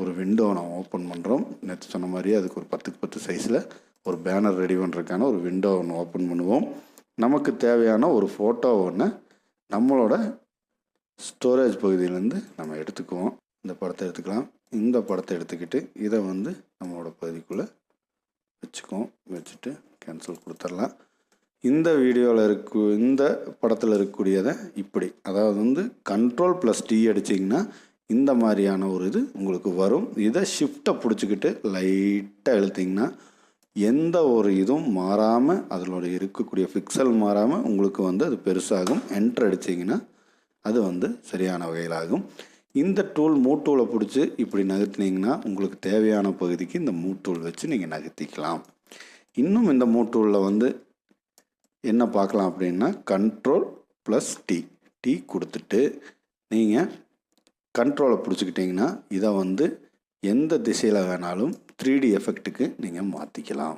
ஒரு விண்டோ நான் ஓப்பன் பண்ணுறோம். நேற்று சொன்ன மாதிரியே அதுக்கு ஒரு 10க்கு 10 சைஸில் ஒரு பேனர் ரெடி பண்ணுறதுக்கான ஒரு விண்டோ ஒன்று ஓப்பன் பண்ணுவோம். நமக்கு தேவையான ஒரு ஃபோட்டோ ஒன்று நம்மளோட ஸ்டோரேஜ் பகுதியிலேருந்து நம்ம எடுத்துக்குவோம். இந்த படத்தை எடுத்துக்கலாம். இந்த படத்தை எடுத்துக்கிட்டு இதை நம்மளோட பகுதிக்குள்ளே வச்சுட்டு கேன்சல் கொடுத்துடலாம். இந்த வீடியோவில் இந்த படத்தில் இருக்கக்கூடியதை இப்படி, அதாவது Ctrl+T அடிச்சிங்கன்னா இந்த மாதிரியான ஒரு இது உங்களுக்கு வரும். இதை ஷிஃப்ட்டை பிடிச்சிக்கிட்டு லைட்டாக இழுத்திங்கன்னா எந்த ஒரு இதுவும் மாறாமல், அதில் இருக்கக்கூடிய பிக்சல் மாறாமல் உங்களுக்கு அது பெருசாகும். என்ட்ரு அடிச்சிங்கன்னா அது சரியான வகையிலாகும். இந்த டூல் மூவ் டூலை பிடிச்சி இப்படி நகர்த்தினீங்கன்னா உங்களுக்கு தேவையான பகுதிக்கு இந்த மூவ் டூல் வச்சு நீங்கள் நகர்த்திக்கலாம். இன்னும் இந்த மூவ் டூலில் என்ன பார்க்கலாம் அப்படின்னா, Ctrl+T கொடுத்துட்டு நீங்கள் கண்ட்ரோலை பிடிச்சிக்கிட்டிங்கன்னா இதை எந்த திசையில் வேணாலும் 3D எஃபெக்ட்டுக்கு நீங்கள் மாற்றிக்கலாம்.